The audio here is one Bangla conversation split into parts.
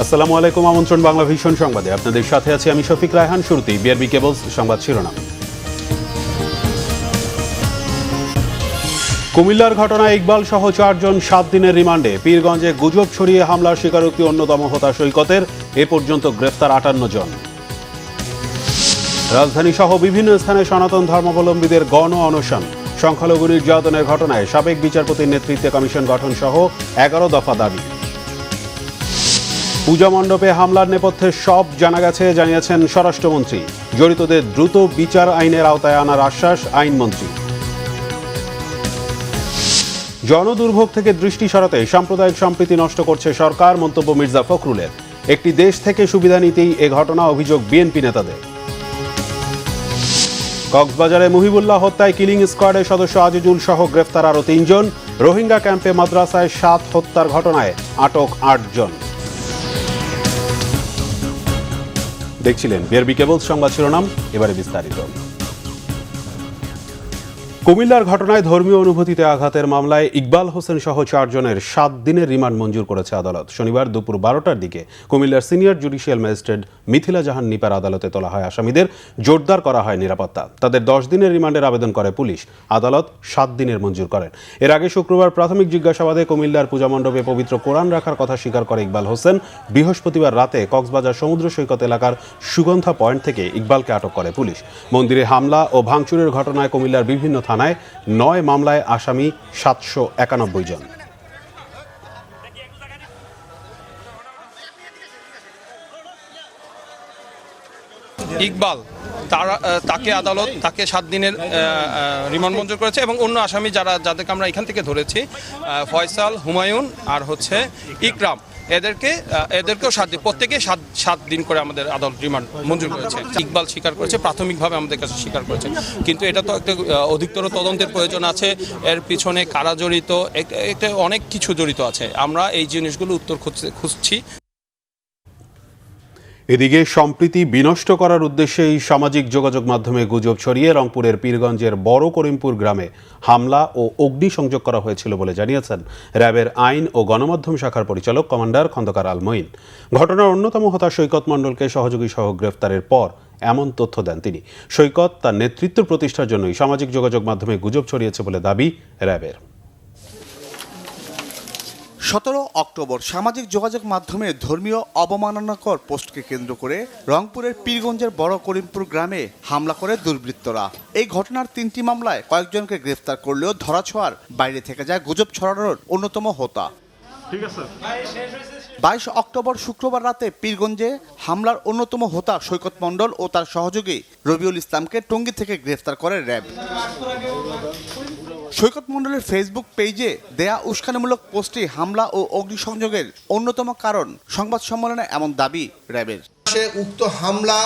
আসসালামু আলাইকুম। আমন্ত্রণ বাংলা ভিশন সংবাদে আপনাদের সাথে আছি আমি শফিক রায়হান। শুরুতেই বিআরবি কেবলস সংবাদ শিরোনাম। কুমিল্লার ঘটনায় ইকবাল সহ 4 জন 7 দিনের রিমান্ডে। পীরগঞ্জে গুজব ছড়িয়ে হামলার স্বীকারোক্তি অন্যতম হোতা সৈকতের। এ পর্যন্ত গ্রেফতার 58 জন। রাজধানী সহ বিভিন্ন স্থানে সনাতন ধর্মাবলম্বীদের গণ অনশন। সংখ্যালঘু নির্যাতনের ঘটনায় সাবেক বিচারপতির নেতৃত্বে কমিশন গঠন সহ 11 দফা দাবি। পূজা মণ্ডপে হামলার নেপথ্যে সব জানা গেছে, জানিয়েছেন স্বরাষ্ট্রমন্ত্রী। জড়িতদের দ্রুত বিচার আইনের আওতায় আনার আশ্বাস আইনমন্ত্রী। জনদুর্ভোগ থেকে দৃষ্টি সরাতে সাম্প্রদায়িক সম্প্রীতি নষ্ট করছে সরকার, মন্তব্য মির্জা ফখরুলের। একটি দেশ থেকে সুবিধা নিতেই এ ঘটনা, অভিযোগ বিএনপি নেতাদের। কক্সবাজারে মুহিবুল্লাহ হত্যায় কিলিং স্কোয়াডের সদস্য আজিজুল সহ গ্রেফতার আরও 3 জন। রোহিঙ্গা ক্যাম্পে মাদ্রাসায় 7 হত্যার ঘটনায় আটক 8 জন। দেখছিলেন বিআরবি কেবলস সংবাদ শিরোনাম, এবারে বিস্তারিত। কুমিল্লার ঘটনায় ধর্মীয় অনুভূতিতে আঘাতের মামলায় ইকবাল হোসেন সহ 4 জনের 7 দিনের রিমান্ড মঞ্জুর করেছে আদালত। শনিবার দুপুর 12টার দিকে কুমিল্লার সিনিয়র জুডিশিয়াল ম্যাজিস্ট্রেট মিথিলা জাহান নিপার আদালতে তোলা হয় আসামিদের। জোরদার করা হয় নিরাপত্তা। তাদের 10 দিনের রিমান্ডের আবেদন করে পুলিশ। আদালত 7 দিনের মঞ্জুর করেন। এর আগে শুক্রবার প্রাথমিক জিজ্ঞাসাবাদে কুমিল্লার পূজা মণ্ডপে পবিত্র কোরআন রাখার কথা স্বীকার করে ইকবাল হোসেন। বৃহস্পতিবার রাতে কক্সবাজার সমুদ্র সৈকত এলাকার সুগন্ধা পয়েন্ট থেকে ইকবালকে আটক করে পুলিশ। মন্দিরে হামলা ও ভাঙচুরের ঘটনায় কুমিল্লার বিভিন্ন থানায় 9 মামলায় আসামি 791 জন। ইকবাল তাকে আদালত 7 দিনের রিমান্ড মঞ্জুর করেছে এবং অন্য আসামি যাদেরকে আমরা এখান থেকে ধরেছি, ফয়সাল, হুমায়ুন আর ইকরাম, এদেরকেও 7 দিন, প্রত্যেকে 7 দিন করে আমাদের আদালত রিমান্ড মঞ্জুর করেছে। ইকবাল স্বীকার করেছে, প্রাথমিকভাবে আমাদের কাছে স্বীকার করেছে, কিন্তু এটা তো একটা অধিকতর তদন্তের প্রয়োজন আছে। এর পিছনে কারা জড়িত, একটা অনেক কিছু জড়িত আছে। আমরা এই জিনিসগুলো উত্তর খুঁজছি। এদিকে সম্প্রীতি বিনষ্ট করার উদ্দেশ্যে এই সামাজিক যোগাযোগ মাধ্যমে গুজব ছড়িয়ে রংপুরের পীরগঞ্জের বড় করিমপুর গ্রামে হামলা ও অগ্নিসংযোগ করা হয়েছিল বলে জানিয়েছেন র্যাবের আইন ও গণমাধ্যম শাখার পরিচালক কমান্ডার খন্দকার আল মঈন। ঘটনার অন্যতম হোতা সৈকত মণ্ডলকে সহযোগী সহ গ্রেফতারের পর এমন তথ্য দেন তিনি। সৈকত তার নেতৃত্ব প্রতিষ্ঠার জন্যই সামাজিক যোগাযোগ মাধ্যমে গুজব ছড়িয়েছে বলে দাবি র্যাবের। 17 অক্টোবর সামাজিক যোগাযোগ মাধ্যমে ধর্মীয় অবমাননাকর পোস্টকে কেন্দ্র করে রংপুরের পীরগঞ্জের বড় করিমপুর গ্রামে হামলা করে দুর্বৃত্তরা। এই ঘটনার 3টি মামলায় কয়েকজনকে গ্রেফতার করলেও ধরাছোঁয়ার বাইরে থেকে যায় গুজব ছড়ানোর অন্যতম হোতা। 22 অক্টোবর শুক্রবার রাতে পীরগঞ্জে হামলার অন্যতম হোতা সৈকত মণ্ডল ও তার সহযোগী রবিউল ইসলামকে টঙ্গী থেকে গ্রেফতার করে র্যাব। সৈকত মণ্ডলের ফেসবুক পেজে দেয়া উস্কানিমূলক পোস্টে হামলা ও অগ্নিসংযোগের অন্যতম কারণ। সংবাদ সম্মেলনে এমন দাবি র্যাবের। উক্ত হামলা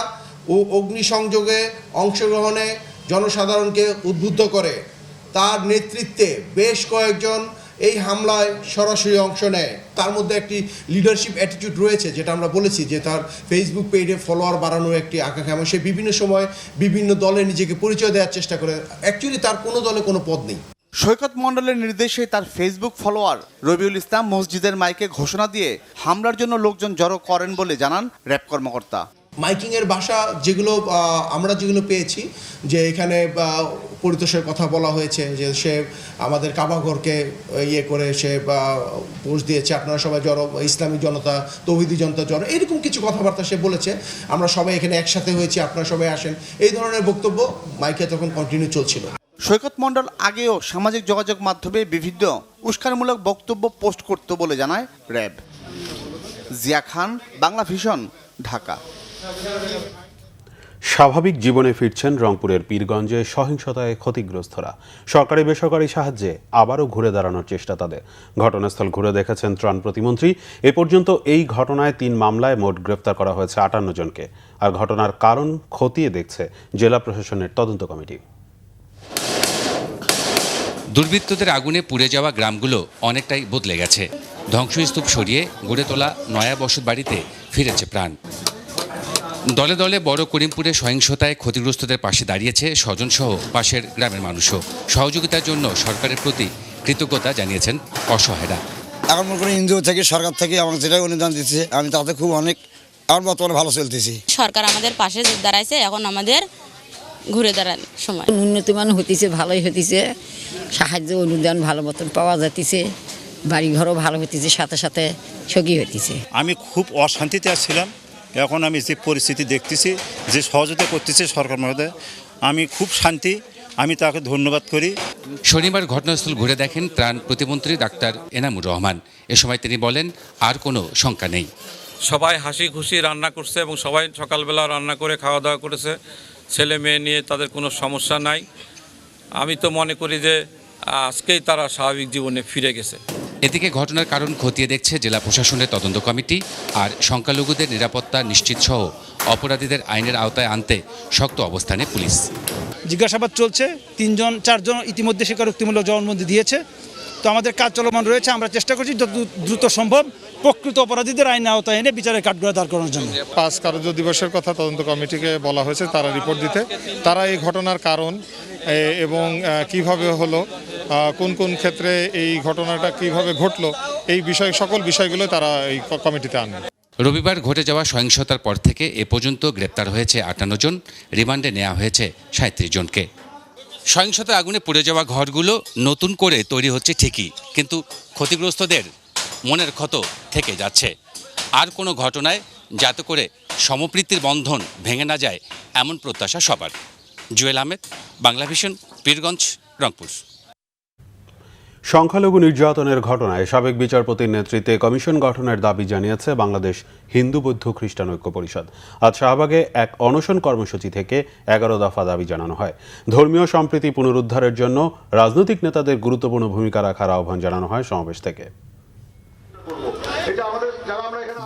ও অগ্নিসংযোগে অংশগ্রহণে জনসাধারণকে উদ্বুদ্ধ করে তার নেতৃত্বে বেশ কয়েকজন এই হামলায় সরাসরি অংশ নেয়। তার মধ্যে একটি লিডারশিপ অ্যাটিটিউড রয়েছে, যেটা আমরা বলেছি যে তার ফেসবুক পেজে ফলোয়ার বাড়ানোর একটি আকাঙ্ক্ষা, এবং সে বিভিন্ন সময় বিভিন্ন দলে নিজেকে পরিচয় দেওয়ার চেষ্টা করে। অ্যাকচুয়ালি তার কোনো দলে কোনো পদ নেই। সৈকত মণ্ডলের নির্দেশে তার ফেসবুক ফলোয়ার রবিউল ইসলাম মসজিদের মাইকে ঘোষণা দিয়ে হামলার জন্য লোকজন জড়ো করেন বলে জানান র্যাব কর্মকর্তা। মাইকিংয়ের ভাষা আমরা যেগুলো পেয়েছি, যে এখানে পরিতোষের কথা বলা হয়েছে, যে সে আমাদের কাবাঘরকে করে সে পোস্ট দিয়েছে, আপনারা সবাই জড়ো, ইসলামী জনতা, তৌহিদি জনতা জড়ো, এরকম কিছু কথাবার্তা সে বলেছে। আমরা সবাই এখানে একসাথে হয়েছি, আপনারা সবাই আসেন, এই ধরনের বক্তব্য মাইকে তখন কন্টিনিউ চলছিল। সৈকত মণ্ডল আগেও সামাজিক যোগাযোগ মাধ্যমে বিভিন্ন উস্কানিমূলক বক্তব্য পোস্ট করত বলে জানায় র্যাব। জিয়া খান, বাংলা ভিশন, ঢাকা। স্বাভাবিক জীবনে ফিরছেন রংপুরের পীরগঞ্জে সহিংসতায় ক্ষতিগ্রস্তরা। সরকারি বেসরকারি সাহায্যে আবারও ঘুরে দাঁড়ানোর চেষ্টা তাদের। ঘটনাস্থল ঘুরে দেখেছেন ত্রাণ প্রতিমন্ত্রী। এ পর্যন্ত এই ঘটনায় 3 মামলায় মোট গ্রেফতার করা হয়েছে 58 জনকে। আর ঘটনার কারণ খতিয়ে দেখছে জেলা প্রশাসনের তদন্ত কমিটি। দুর্বৃত্তদের আগুনে পুড়ে যাওয়া গ্রামগুলো অনেকটাই বদলে গেছে। ধ্বংসস্তূপ সরিয়ে গড়ে তোলা নয়া বসত বাড়িতে ফিরেছে প্রাণ। দলে দলে বড় করিমপুরে সহিংসতায় ক্ষতিগ্রস্তদের পাশে দাঁড়িয়েছে স্বজনসহ পাশের গ্রামের মানুষও। সহযোগিতার জন্য সরকারের প্রতি কৃতজ্ঞতা জানিয়েছেন অসহায়রা। এখন মনে করি এনজিও থেকে সরকার থেকে আমাকে যেটা অনুদান দিচ্ছে আমি তাতে খুব অনেক এখন বর্তমানে ভালো চলতেছি। সরকার আমাদের পাশে দাঁড়াইছে, এখন আমাদের ঘুরে দাঁড়ানোর সময়। উন্নতিমান হতেছে, ভালোই হতেছে, সাহায্য অনুদান ভালো মতন পাওয়া যাইতেছে, বাড়িঘরও ভালো হতেছে, সাথে সাথে সগি হতেছে। আমি খুব অশান্তিতে আসছিলাম, এখন আমি যে পরিস্থিতি দেখতেছি, যে সহযোগিতা করতেছে সরকার মহোদয়, আমি খুব শান্তি, আমি তাকে ধন্যবাদ করি। শনিবার ঘটনাস্থল ঘুরে দেখেন ত্রাণ প্রতিমন্ত্রী ডাক্তার এনামুর রহমান। এ সময় তিনি বলেন, আর কোনো শঙ্কা নেই। সবাই হাসি খুশি রান্না করছে এবং সবাই সকালবেলা রান্না করে খাওয়া দাওয়া করেছে। ছেলে মেয়ে নিয়ে তাদের কোনো সমস্যা নাই। আমি তো মনে করি যে আজকেই তারা স্বাভাবিক জীবনে ফিরে গেছে। এদিকে ঘটনার কারণ খতিয়ে দেখছে জেলা প্রশাসনের তদন্ত কমিটি। আর সংখ্যালঘুদের নিরাপত্তা নিশ্চিত সহ অপরাধীদের আইনের আওতায় আনতে শক্ত অবস্থানে পুলিশ। জিজ্ঞাসাবাদ চলছে, 4জন ইতিমধ্যে স্বীকারোক্তিমূলক জবানবন্দি দিয়েছে। তো আমাদের কাজ চলমান রয়েছে, আমরা চেষ্টা করছি যত দ্রুত সম্ভব প্রকৃত অপরাধীদের আইনের আওতায় এনে বিচারের কাঠগড়ায় দাঁড় করানোর জন্য। 5 কার্য দিবসের কথা তদন্ত কমিটিকে বলা হয়েছে, তারা রিপোর্ট দিতে। তারা এই ঘটনার কারণ এবং কিভাবে হলো, কোন কোন ক্ষেত্রে এই ঘটনাটা কিভাবে ঘটলো, এই সকল বিষয়গুলো তারা এই কমিটিতে আনবে। রবিবার ঘটে যাওয়া সহিংসতার পর থেকে এ পর্যন্ত গ্রেপ্তার হয়েছে 58 জন, রিমান্ডে নেওয়া হয়েছে 37 জনকে। সহিংসতার আগুনে পুড়ে যাওয়া ঘরগুলো নতুন করে তৈরি হচ্ছে ঠিকই, কিন্তু ক্ষতিগ্রস্তদের মনের ক্ষত থেকে যাচ্ছে। আর কোনো ঘটনায় যাতে করে সম্প্রীতির বন্ধন ভেঙে না যায়, এমন প্রত্যাশা সবার। জুয়েল আহমেদ, বাংলা ভিশন, পীরগঞ্জ, রংপুর। সংখ্যালঘু নির্যাতনের ঘটনায় সাবেক বিচারপতির নেতৃত্বে কমিশন গঠনের দাবি জানিয়েছে বাংলাদেশ হিন্দু বৌদ্ধ খ্রিস্টান ঐক্য পরিষদ। আজ শাহবাগে এক অনশন কর্মসূচি থেকে 11 দফা দাবি জানানো হয়। ধর্মীয় সম্প্রীতি পুনরুদ্ধারের জন্য রাজনৈতিক নেতাদের গুরুত্বপূর্ণ ভূমিকা রাখার আহ্বান জানানো হয় সমাবেশ থেকে।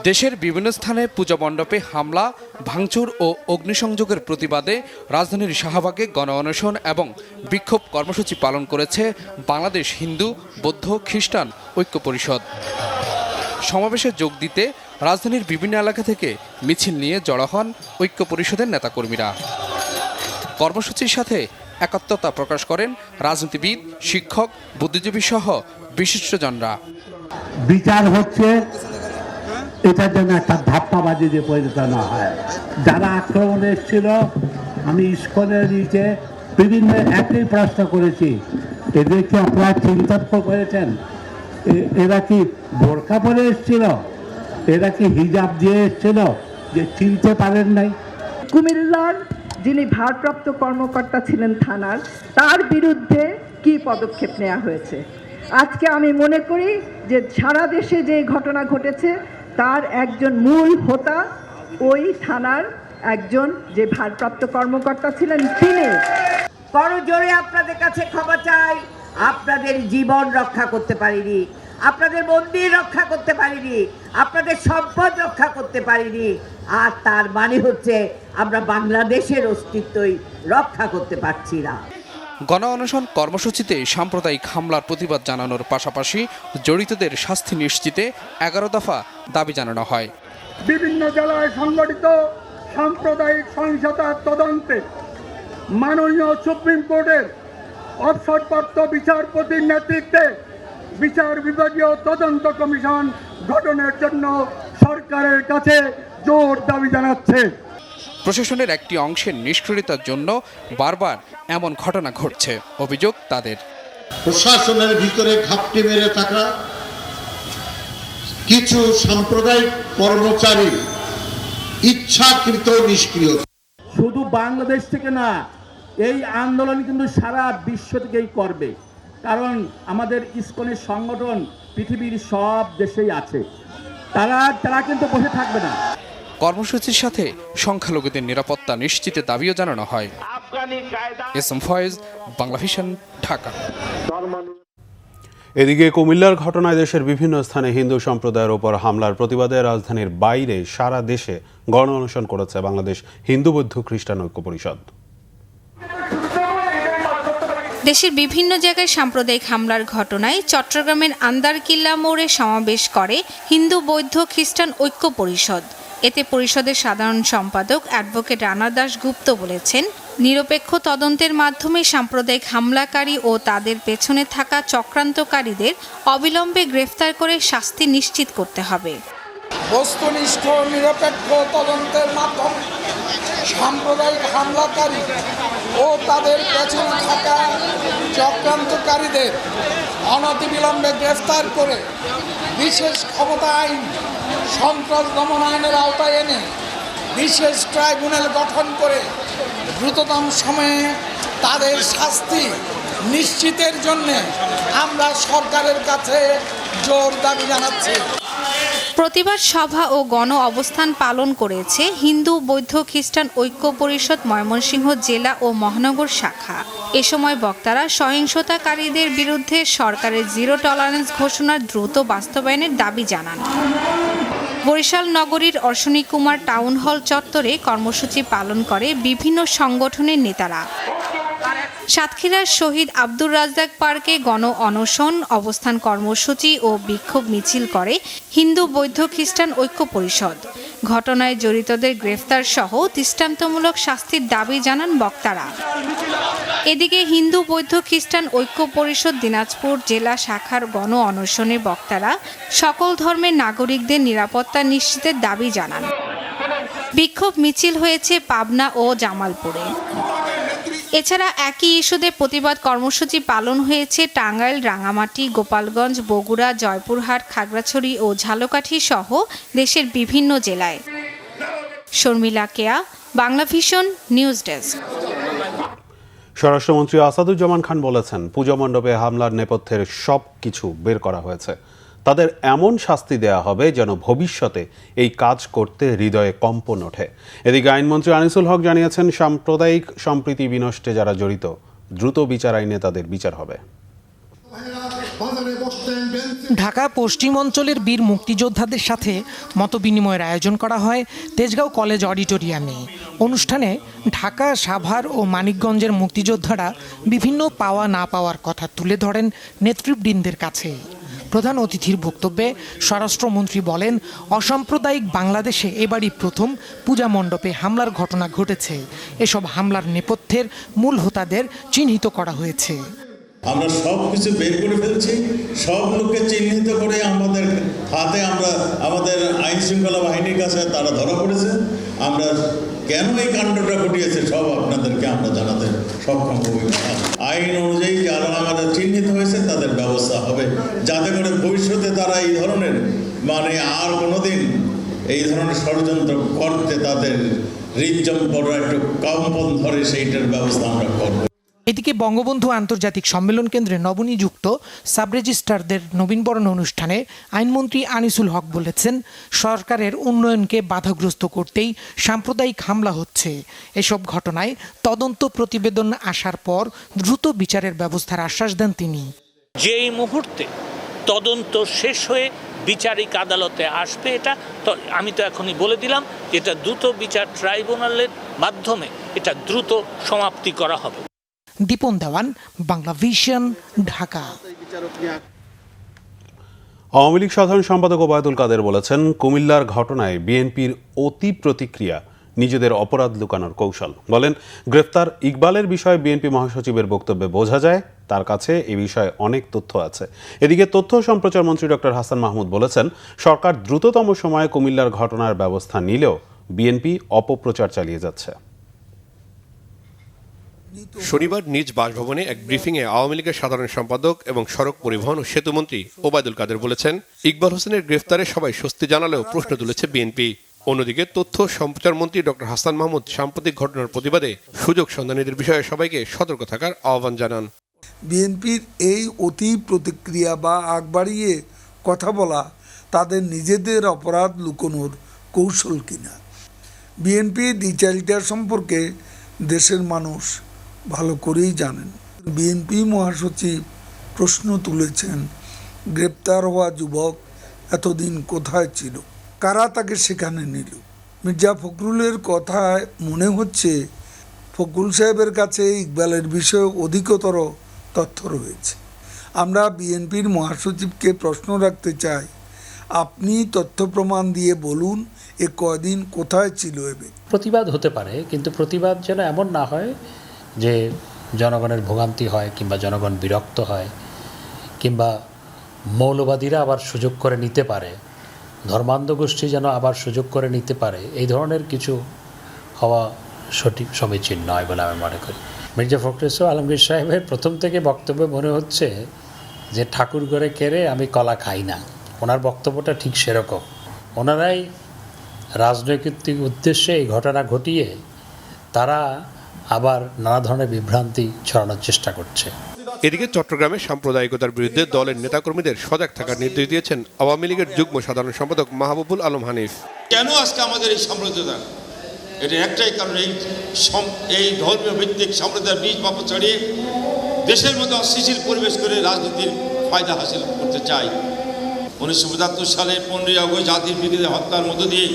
দেশের বিভিন্ন স্থানে পূজা মণ্ডপে হামলা, ভাঙচুর ও অগ্নিসংযোগের প্রতিবাদে রাজধানীর শাহবাগে গণ অনশন এবং বিক্ষোভ কর্মসূচি পালন করেছে বাংলাদেশ হিন্দু বৌদ্ধ খ্রিস্টান ঐক্য পরিষদ। সমাবেশে যোগ দিতে রাজধানীর বিভিন্ন এলাকা থেকে মিছিল নিয়ে জড়ো হন ঐক্য পরিষদের নেতাকর্মীরা। কর্মসূচির সাথে একাত্মতা প্রকাশ করেন রাজনীতিবিদ, শিক্ষক, বুদ্ধিজীবী সহ বিশিষ্টজনরা। বিচার হচ্ছে এটার জন্য একটা ধাপ্পাবাজি যে পরিণত না হয়। যারা আক্রমণে এসেছিল, আমি ইস্কনের নিচে বিভিন্ন একই প্রশ্ন করেছি, এদেরকে আপনারা চিন্তা করেছেন? এরা কি বোরকা পরে এসেছিল? এরা কি হিজাব দিয়ে এসেছিল যে চিনতে পারেন নাই? কুমিল্লার যিনি ভারপ্রাপ্ত কর্মকর্তা ছিলেন থানার, তার বিরুদ্ধে কি পদক্ষেপ নেওয়া হয়েছে? আজকে আমি মনে করি যে সারা দেশে যে ঘটনা ঘটেছে তার একজন মূল হোতা ওই থানার একজন যে ভারপ্রাপ্ত কর্মকর্তা ছিলেন তিনি। করজোড়ে আপনাদের কাছে ক্ষমা চাই, আপনাদের জীবন রক্ষা করতে পারিনি, আপনাদের মন্দির রক্ষা করতে পারিনি, আপনাদের সম্পদ রক্ষা করতে পারিনি, আর তার মানে হচ্ছে আমরা বাংলাদেশের অস্তিত্বই রক্ষা করতে পারছি না। গণ অনশন কর্মসূচিতে সাম্প্রদায়িক হামলার প্রতিবাদ জানানোর পাশাপাশি জড়িতদের শাস্তি নিশ্চিতে 11 দফা দাবি জানানো হয়। বিভিন্ন জেলায় সংগঠিত সাম্প্রদায়িক সহিংসতার তদন্তে মাননীয় সুপ্রিম কোর্টের অবসরপ্রাপ্ত বিচারপতির নেতৃত্বে বিচার বিভাগীয় তদন্ত কমিশন গঠনের জন্য সরকারের কাছে জোর দাবি জানাচ্ছে। প্রশাসনের একটি অংশের নিষ্ক্রিয়তার জন্য বারবার এমন ঘটনা ঘটছে, অভিযোগ তাদের। প্রশাসনের ভিতরে ঘাপটি মেরে থাকা কিছু সাম্প্রদায়িক কর্মচারী ইচ্ছাকৃত নিষ্ক্রিয়। শুধু বাংলাদেশ থেকে না, এই আন্দোলন কিন্তু সারা বিশ্ব থেকেই করবে, কারণ আমাদের ইসকনের সংগঠন পৃথিবীর সব দেশেই আছে। তারা কিন্তু বসে থাকবে না। কর্মসূচির সাথে সংখ্যালঘুদের নিরাপত্তা নিশ্চিতে দাবিও জানানো হয়। S M Foyez, Bangla Vision, Dhaka. এদিকে কুমিল্লার ঘটনায় দেশের বিভিন্ন স্থানে হিন্দু সম্প্রদায়ের ওপর হামলার প্রতিবাদে রাজধানীর বাইরে সারা দেশে গণ অনশন করেছে বাংলাদেশ হিন্দু বৌদ্ধ খ্রিস্টান ঐক্য পরিষদ। দেশের বিভিন্ন জায়গায় সাম্প্রদায়িক হামলার ঘটনায় চট্টগ্রামের আন্দারকিল্লা মোড়ে সমাবেশ করে হিন্দু বৌদ্ধ খ্রিস্টান ঐক্য পরিষদ। এতে পরিষদের সাধারণ সম্পাদক অ্যাডভোকেট রানা দাস গুপ্ত বলেছেন, নিরপেক্ষ তদন্তের মাধ্যমে সাম্প্রদায়িক হামলাকারী ও তাদের পেছনে থাকা চক্রান্তকারীদের অবিলম্বে গ্রেফতার করে শাস্তি নিশ্চিত করতে হবে। বস্তুনিষ্ঠ নিরপেক্ষ তদন্তের মাধ্যমে সাম্প্রদায়িক হামলাকারী ও তাদের পেছনে থাকা চক্রান্তকারীদের অনতিবিলম্বে গ্রেফতার করে বিশেষ ক্ষমতা আইন, সন্ত্রাস দমন আইনের আওতায় এনে বিশেষ ট্রাইব্যুনাল গঠন করে দ্রুততম সময়ে তাদের শাস্তি নিশ্চিতের জন্য আমরা সরকারের কাছে জোর দাবি জানাচ্ছি। প্রতিবাদ সভা ও গণ অবস্থান পালন করেছে হিন্দু বৌদ্ধ খ্রিস্টান ঐক্য পরিষদ ময়মনসিংহ জেলা ও মহানগর শাখা। এ সময় বক্তারা সহিংসতাকারীদের বিরুদ্ধে সরকারের জিরো টলারেন্স ঘোষণার দ্রুত বাস্তবায়নের দাবি জানান। বরিশাল নগরীর অশ্বিনী কুমার টাউন হল চত্বরে কর্মসূচি পালন করে বিভিন্ন সংগঠনের নেতারা। সাতক্ষীরার শহীদ আব্দুর রাজ্জাক পার্কে গণ অনশন, অবস্থান কর্মসূচি ও বিক্ষোভ মিছিল করে হিন্দু বৌদ্ধ খ্রিস্টান ঐক্য পরিষদ। ঘটনায় জড়িতদের গ্রেফতার সহ দৃষ্টান্তমূলক শাস্তির দাবি জানান বক্তারা। এদিকে হিন্দু বৌদ্ধ খ্রিস্টান ঐক্য পরিষদ দিনাজপুর জেলা শাখার গণ অনশনে বক্তারা সকল ধর্মের নাগরিকদের নিরাপত্তা নিশ্চিতের দাবি জানান। বিক্ষোভ মিছিল হয়েছে পাবনা ও জামালপুরে। এছাড়া একই ইস্যুতে প্রতিবাদ কর্মসূচি পালন হয়েছে টাঙ্গাইল, রাঙামাটি, গোপালগঞ্জ, বগুড়া, জয়পুরহাট, খাগড়াছড়ি ও ঝালকাঠি সহ দেশের বিভিন্ন জেলায়। শর্মিলা কেয়া, বাংলাভিশন নিউজ ডেস্ক। স্বরাষ্ট্রমন্ত্রী আসাদুজ্জামান খান বলেছেন, পূজা মণ্ডপে হামলার নেপথ্যের সব কিছু বের করা হয়েছে। তাদের এমন শাস্তি দেয়া হবে যেন ভবিষ্যতে এই কাজ করতে হৃদয়ে কম্পন ওঠে। এদিকে আইনমন্ত্রী আনিসুল হক জানিয়েছেন, সাম্প্রদায়িক সম্প্রীতি বিনষ্টে যারা জড়িত দ্রুত বিচার আইনে তাদের বিচার হবে। ঢাকা পশ্চিম অঞ্চলের বীর মুক্তিযোদ্ধাদের সাথে মতবিনিময়ের আয়োজন করা হয় তেজগাঁও কলেজ অডিটোরিয়ামে। অনুষ্ঠানে ঢাকা, সাভার ও মানিকগঞ্জের মুক্তিযোদ্ধারা বিভিন্ন পাওয়া না পাওয়ার কথা তুলে ধরেন নেতৃবৃন্দের কাছে। প্রধান অতিথির বক্তব্যে স্বরাষ্ট্রমন্ত্রী বলেন, অসাম্প্রদায়িক বাংলাদেশে এবারই প্রথম পূজা মণ্ডপে হামলার ঘটনা ঘটেছে। এসব হামলার নেপথ্যের মূল হোতাদের চিহ্নিত করা হয়েছে। আমরা সব কিছু বের করে ফেলছি, সব লোককে চিহ্নিত করে আমাদের হাতে আমাদের আইন শৃঙ্খলা বাহিনীর কাছে তারা ধরা পড়েছে। আমরা কেন এই কাণ্ডটা ঘটিয়েছে সব আপনাদেরকে আমরা জানাতে সক্ষম হব। আইন অনুযায়ী যারা আমাদের চিহ্নিত হয়েছে তাদের ব্যবস্থা হবে, যাতে করে ভবিষ্যতে তারা এই ধরনের আর কোনোদিন এই ধরনের ষড়যন্ত্র করতে তাদের হৃদযন্ত্র একটু কম্পন ধরে সেইটার ব্যবস্থা আমরা করব। এদিকে বঙ্গবন্ধু আন্তর্জাতিক সম্মেলন কেন্দ্রে নবনিযুক্ত সাব রেজিস্ট্রারদের নবীনবরণ অনুষ্ঠানে আইনমন্ত্রী আনিসুল হক বলেছেন, সরকারের উন্নয়নকে বাধাগ্রস্ত করতেই সাম্প্রদায়িক হামলা হচ্ছে। এসব ঘটনায় তদন্ত প্রতিবেদন আসার পর দ্রুত বিচারের ব্যবস্থার আশ্বাস দেন তিনি। যেই মুহূর্তে তদন্ত শেষ হয়ে বিচারিক আদালতে আসবে, এটা তো আমি তো এখনই বলে দিলাম, এটা দ্রুত বিচার ট্রাইব্যুনালের মাধ্যমে এটা দ্রুত সমাপ্তি করা হবে। দীপন দেওয়ান, বাংলাভিশন, ঢাকা। আওয়ামী লীগ সাধারণ সম্পাদক ওবায়দুল কাদের বলেছেন, কুমিল্লার ঘটনায় বিএনপির অতি প্রতিক্রিয়া নিজেদের অপরাধ লুকানোর কৌশল। বলেন, গ্রেফতার ইকবালের বিষয়ে বিএনপি মহাসচিবের বক্তব্যে বোঝা যায় তার কাছে এ বিষয়ে অনেক তথ্য আছে। এদিকে তথ্য সম্প্রচার মন্ত্রী ডক্টর হাসান মাহমুদ বলেছেন, সরকার দ্রুততম সময়ে কুমিল্লার ঘটনার ব্যবস্থা নিলেও বিএনপি অপপ্রচার চালিয়ে যাচ্ছে। শনিবার নিজ বাসভবনে এক ব্রিফিংয়ে আওয়ামী লীগের সাধারণ সম্পাদক এবং সড়ক পরিবহন ও সেতুমন্ত্রী ওবায়দুল কাদের বলেছেন, ইকবাল হোসেনের গ্রেফতারে সবাই স্বস্তি জানালেও প্রশ্ন তুলেছে বিএনপি। অন্যদিকে তথ্য সম্প্রচার মন্ত্রী ডক্টর হাসান মাহমুদ সাম্প্রতিক ঘটনার প্রতিবাদে সুযোগ সন্ধানীদের বিষয়ে সবাইকে সতর্ক থাকার আহ্বান জানান। বিএনপির এই অতি প্রতিক্রিয়া বা আগ বাড়িয়ে কথা বলা তাদের নিজেদের অপরাধ লুকোনোর কৌশল কিনা। বিএনপির দ্বিচারিতা সম্পর্কে দেশের মানুষ ভালো করেই জানেন। বিএনপি মহাসচিব প্রশ্ন তুলেছেন, গ্রেপ্তার হওয়া যুবক এতদিন কোথায় ছিল, কারা তাকে সেখানে নিল। মির্জা ফখরুলের কথায় মনে হচ্ছে ফখরুল সাহেবের কাছে ইকবালের বিষয়ে অধিকতর তথ্য রয়েছে। আমরা বিএনপির মহাসচিবকে প্রশ্ন রাখতে চাই, আপনি তথ্য প্রমাণ দিয়ে বলুন এ কদিন কোথায় ছিল এবে। প্রতিবাদ হতে পারে, কিন্তু প্রতিবাদ যেন এমন না হয় যে জনগণের ভোগান্তি হয় কিংবা জনগণ বিরক্ত হয় কিংবা মৌলবাদীরা আবার সুযোগ করে নিতে পারে, ধর্মান্ধ গোষ্ঠী যেন আবার সুযোগ করে নিতে পারে, এই ধরনের কিছু হওয়া সঠিক সমীচীন নয় বলে আমি মনে করি। মির্জা ফখরুল ইসলাম আলমগীর সাহেবের প্রথম থেকে বক্তব্য মনে হচ্ছে যে ঠাকুর ঘরে কেড়ে আমি কলা খাই না। ওনার বক্তব্যটা ঠিক সেরকম। ওনারাই রাজনৈতিক উদ্দেশ্যে এই ঘটনা ঘটিয়ে তারা আবার নানা ধরনের বিভ্রান্তি ছড়ানোর চেষ্টা করছে। এদিকে চট্টগ্রামে সাম্প্রদায়িকতার বিরুদ্ধে দলের নেতাকর্মীদের সজাগ থাকার নির্দেশ দিয়েছেন আওয়ামী লীগের যুগ্ম সাধারণ সম্পাদক মাহবুবুল আলম হানিফ। কেন আজকে আমাদের এই সাম্প্রদায়িকতা? এটা একটাই কারণ, এই ধর্মীয় ভিত্তিক সাম্প্রদায়ের বীজ বাপ ছড়িয়ে দেশের মধ্যে অস্থিতিশীল পরিবেশ করে রাজনীতির ফায়দা হাসিল করতে চাই। 1975 সালে 15 আগস্ট জাতির বিরুদ্ধে হত্যার মধ্য দিয়ে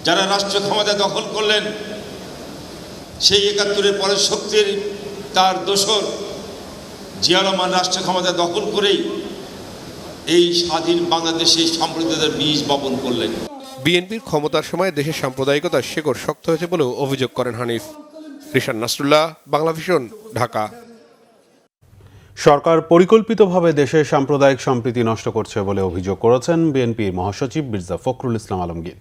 যারা রাষ্ট্র ক্ষমতা দখল করলেন, সেই 71-এর পরের শক্তির তার দোসর জিয়া রহমান রাষ্ট্র ক্ষমতা দখল করেই এই স্বাধীন বাংলাদেশে সাম্প্রদায়িকতার বীজ বপন করলেন। বিএনপির ক্ষমতার সময় দেশের সাম্প্রদায়িকতার শেকড় শক্ত হয়েছে বলেও অভিযোগ করেন হানিফ। রিশান নাসরুল্লাহ, বাংলাভিশন, ঢাকা। সরকার পরিকল্পিতভাবে দেশের সাম্প্রদায়িক সম্প্রীতি নষ্ট করছে বলে অভিযোগ করেছেন বিএনপির মহাসচিব মির্জা ফখরুল ইসলাম আলমগীর।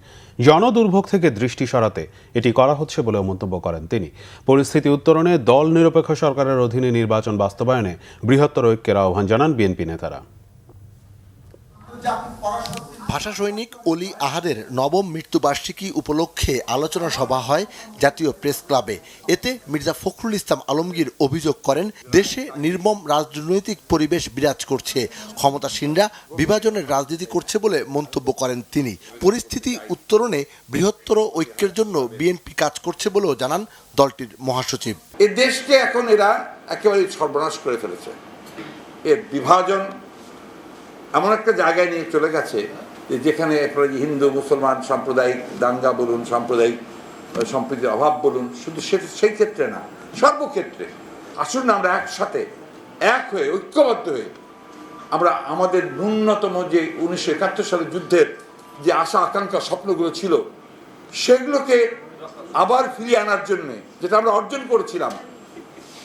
জনদুর্ভোগ থেকে দৃষ্টি সরাতে এটি করা হচ্ছে বলেও মন্তব্য করেন তিনি। পরিস্থিতি উত্তরণে দল নিরপেক্ষ সরকারের অধীনে নির্বাচন বাস্তবায়নে বৃহত্তর ঐক্যের আহ্বান জানান বিএনপি নেতারা। ভাষা সৈনিক অলি আহাদের নবম মৃত্যুবার্ষিকী উপলক্ষে আলোচনা সভা হয় জাতীয় প্রেস ক্লাবে। এতে মির্জা ফখরুল ইসলাম আলমগীর অভিযোগ করেন, দেশে নির্মম রাজনৈতিক পরিবেশ বিরাজ করছে, ক্ষমতাসীনরা বিভাজনের রাজনীতি করছে বলে মন্তব্য করেন তিনি। পরিস্থিতি উত্তরণে বৃহত্তর ঐক্যের জন্য বিএনপি কাজ করছে বলেও জানান দলটির মহাসচিব। এই দেশকে এখন এরা একেবারে সর্বনাশ করে ফেলেছে। এর বিভাজন এমন একটা জায়গায় নিয়ে চলে গেছে যেখানে হিন্দু মুসলমান সাম্প্রদায়িক দাঙ্গা বলুন, সাম্প্রদায়িক সম্প্রীতির অভাব বলুন, শুধু সেই ক্ষেত্রে না, সর্বক্ষেত্রে আসুন না আমরা একসাথে এক হয়ে ঐক্যবদ্ধ হয়ে আমরা আমাদের ন্যূনতম যে 1971 সালের যুদ্ধের যে আশা আকাঙ্ক্ষা স্বপ্নগুলো ছিল সেগুলোকে আবার ফিরিয়ে আনার জন্য যেটা আমরা অর্জন করেছিলাম,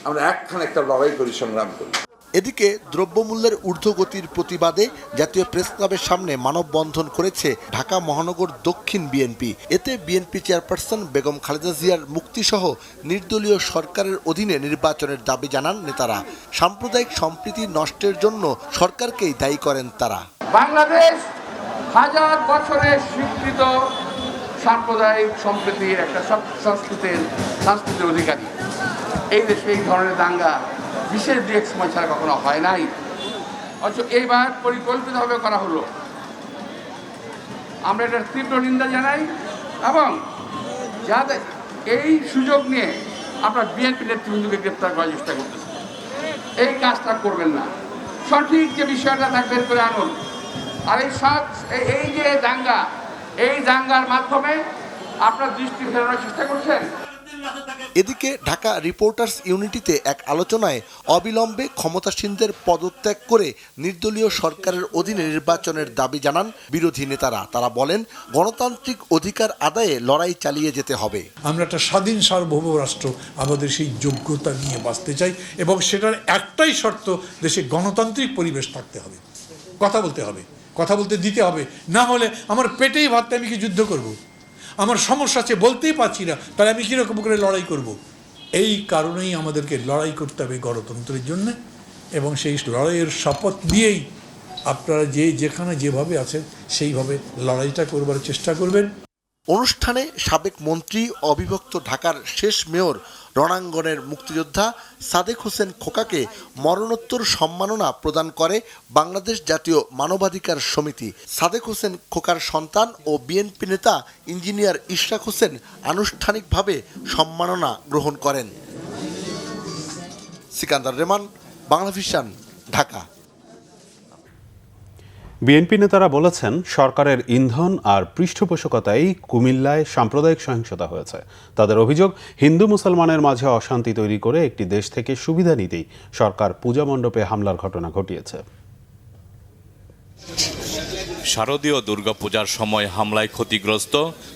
আমরা একখানে একটা লড়াই করি, সংগ্রাম করি। এদিকে দ্রব্যমূল্যের ঊর্ধ্বগতির প্রতিবাদে জাতীয় প্রেস ক্লাবের সামনে মানববন্ধন করেছে ঢাকা মহানগর দক্ষিণ বিএনপি। এতে বিএনপি চেয়ারপারসন বেগম খালেদা জিয়ার মুক্তিসহ নির্দলীয় সরকারের অধীনে নির্বাচনের দাবি জানান নেতারা। সাম্প্রদায়িক সম্প্রীতি নষ্টের জন্য সরকারকেই দায়ী করেন তারা। বাংলাদেশ হাজার বছরের স্বীকৃত সাম্প্রদায়িক সম্প্রীতির একটা সংস্কৃতির অধিকারী। এই দেশে এই ধরনের দাঙ্গা বিশেষ দু এক সময় ছাড়া কখনো হয় নাই, অথচ এইবার পরিকল্পিতভাবে করা হলো। আমরা এটার তীব্র নিন্দা জানাই এবং যাতে এই সুযোগ নিয়ে আপনার বিএনপি নেতৃবৃন্দকে গ্রেপ্তার করার চেষ্টা করতেছে, এই কাজটা করবেন না। সঠিক যে বিষয়টা তা বের করে আনুন। আর এই যে দাঙ্গা, এই দাঙ্গার মাধ্যমে আপনার দৃষ্টি ফেরানোর চেষ্টা করছেন। এদিকে ঢাকা রিপোর্টার্স ইউনিটিতে এক আলোচনায় অবিলম্বে ক্ষমতাসীনদের পদত্যাগ করে নির্দলীয় সরকারের অধীনে নির্বাচনের দাবি জানান বিরোধী নেতারা। তারা বলেন, গণতান্ত্রিক অধিকার আদায়ে লড়াই চালিয়ে যেতে হবে। আমরা একটা স্বাধীন সার্বভৌম রাষ্ট্র, আমাদের সেই যোগ্যতা নিয়ে বাঁচতে চাই এবং সেটার একটাই শর্ত, দেশে গণতান্ত্রিক পরিবেশ থাকতে হবে, কথা বলতে হবে, কথা বলতে দিতে হবে। না হলে আমার পেটেই ভাবতে আমি কি যুদ্ধ করব? আমার সমস্যা আছে, বলতেই পারছি না, তাহলে আমি কীরকম করে লড়াই করব? এই কারণেই আমাদেরকে লড়াই করতে হবে গণতন্ত্রের জন্য, এবং সেই লড়াইয়ের শপথ নিয়েই আপনারা যেখানে যেভাবে আছেন সেইভাবে লড়াইটা করবার চেষ্টা করবেন। অনুষ্ঠানে সাবেক মন্ত্রী অবিভক্ত ঢাকার শেষ মেয়র রণাঙ্গনের মুক্তিযোদ্ধা সাদেক হোসেন খোকাকে মরণোত্তর সম্মাননা প্রদান করে বাংলাদেশ জাতীয় মানবাধিকার সমিতি। সাদেক হোসেন খোকার সন্তান ও বিএনপি নেতা ইঞ্জিনিয়ার ইশরাক হোসেন আনুষ্ঠানিকভাবে সম্মাননা গ্রহণ করেন। সিকান্দার রেমান, বাংলাভিশন, ঢাকা। বিএনপি নেতারা বলেছেন, সরকারের ইন্ধন আর পৃষ্ঠপোষকতায় কুমিল্লায় সাম্প্রদায়িক সহিংসতা হয়েছে। তাদের অভিযোগ, হিন্দু মুসলমানের মাঝে অশান্তি তৈরি করে একটি দেশ থেকে সুবিধা নিতেই সরকার পূজা মণ্ডপে হামলার ঘটনা ঘটিয়েছে। শারদীয় দুর্গাপূজার সময় হামলায় ক্ষতিগ্রস্ত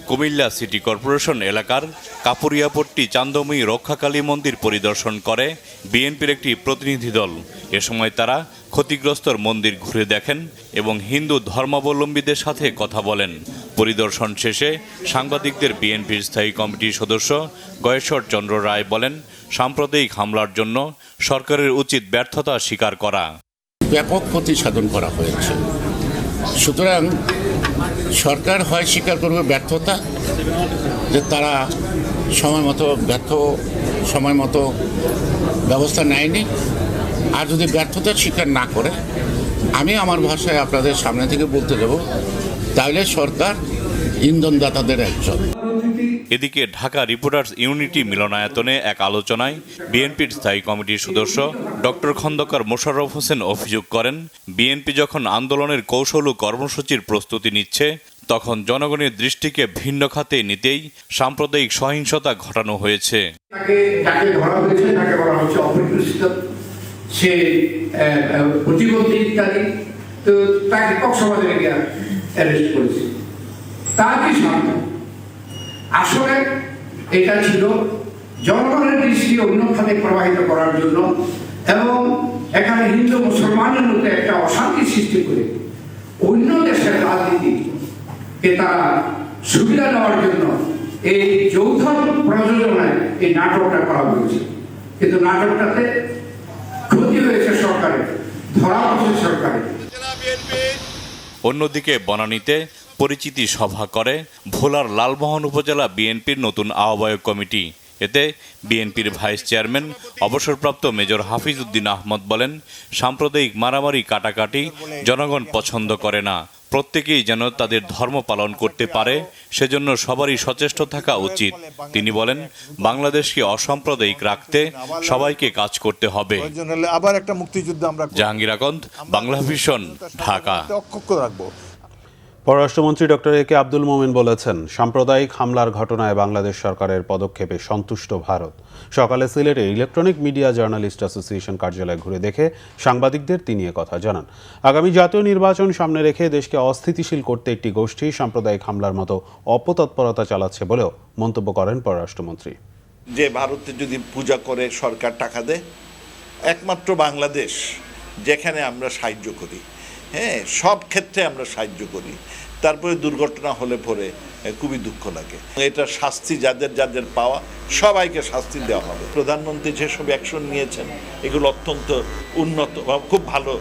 কুমিল্লা সিটি কর্পোরেশন এলাকার কাপুরিয়াপট্টি চান্দময়ী রক্ষাকালী মন্দির পরিদর্শন করে বিএনপির একটি প্রতিনিধি দল। এ সময় তারা ক্ষতিগ্রস্ত মন্দির ঘুরে দেখেন এবং হিন্দু ধর্মাবলম্বীদের সাথে কথা বলেন। পরিদর্শন শেষে সাংবাদিকদের বিএনপির স্থায়ী কমিটির সদস্য গয়েশ্বর চন্দ্র রায় বলেন, সাম্প্রদায়িক হামলার জন্য সরকারের উচিত ব্যর্থতা স্বীকার করা। ব্যাপক ক্ষতি সাধন করা হয়েছে, সুতরাং সরকার হয় স্বীকার করবে ব্যর্থতা, যে তারা সময় মতো ব্যবস্থা নেয়নি। আর যদি ব্যর্থতা স্বীকার না করে, আমি আমার ভাষায় আপনাদের সামনে থেকে বলতে দেব, তাহলে সরকার ইন্ধনদাতাদের একজন। এদিকে ঢাকা রিপোর্টার্স ইউনিটি মিলনায়তনে এক আলোচনায় বিএনপির স্থায়ী কমিটির সদস্য ডক্টর খন্দকার মোশাররফ হোসেন অভিযোগ করেন, বিএনপি যখন আন্দোলনের কৌশল ও কর্মসূচির প্রস্তুতি নিচ্ছে, তখন জনগণের দৃষ্টিকে ভিন্ন খাতে নিতেই সাম্প্রদায়িক সহিংসতা ঘটানো হয়েছে। যাকে ধরা হয়েছে তাকে বলা হচ্ছে অপরিচিত, সে প্রতিবন্ধী ইত্যাদি, তো তাকে কক্সবাজারে গিয়ে অ্যারেস্ট করেছে। তার কি সামনে আসলে এটা ছিল জনগণের দৃষ্টি অন্য খাতে প্রবাহিত করার জন্য এবং এখানে হিন্দু মুসলমানের মধ্যে একটা অশান্তি সৃষ্টি করে অন্য দেশের রাজনীতিকে তারা সুবিধা নেওয়ার জন্য এই যৌথ প্রযোজনায় এই নাটকটা করা হয়েছে। কিন্তু নাটকটাতে ক্ষতি হয়েছে সরকারের, ধরা পড়েছে সরকারের। অন্যদিকে বনানীতে পরিচিতি সভা করে ভোলার লালমোহন উপজেলা বিএনপির নতুন আহ্বায়ক কমিটি। এতে বিএনপির ভাইস চেয়ারম্যান অবসরপ্রাপ্ত মেজর হাফিজ উদ্দিন আহমদ বলেন, সাম্প্রদায়িক মারামারি কাটাকাটি জনগণ পছন্দ করে না। প্রত্যেকেই যেন তাদের ধর্ম পালন করতে পারে, সেজন্য সবারই সচেষ্ট থাকা উচিত। তিনি বলেন, বাংলাদেশকে অসাম্প্রদায়িক রাখতে সবাইকে কাজ করতে হবে। আবার একটা মুক্তিযুদ্ধ আমরা জাহাঙ্গীর আকন্দ, বাংলা ভিশন, ঢাকা। পররাষ্ট্রমন্ত্রী ডক্টর এ কে আব্দুল মোমেন বলেছেন, সাম্প্রদায়িক হামলার ঘটনায় বাংলাদেশ সরকারের পদক্ষেপে সন্তুষ্ট ভারত। সকালে সিলেটে ইলেকট্রনিক মিডিয়া জার্নালিস্ট অ্যাসোসিয়েশন কার্যালয় ঘুরে দেখে সাংবাদিকদের তিনি কথা জানান। আগামী জাতীয় নির্বাচন সামনে রেখে দেশকে অস্থিতিশীল করতে একটি গোষ্ঠী সাম্প্রদায়িক হামলার মতো অপতৎপরতা চালাচ্ছে বলেও মন্তব্য করেন পররাষ্ট্রমন্ত্রী। যে ভারতে যদি পূজা করে সরকার টাকা দেয়, একমাত্র বাংলাদেশ যেখানে আমরা সাহায্য করি, হ্যাঁ, সব ক্ষেত্রে আমরা সাহায্য করি, তারপরে দুর্ঘটনা হলে পরে খুবই দুঃখ লাগে। এটা শাস্তি যাদের যাদের পাওয়া, সবাইকে শাস্তি দেওয়া হবে। প্রধানমন্ত্রী যেসব অ্যাকশন নিয়েছেন এগুলো অত্যন্ত উন্নত বা খুব ভালো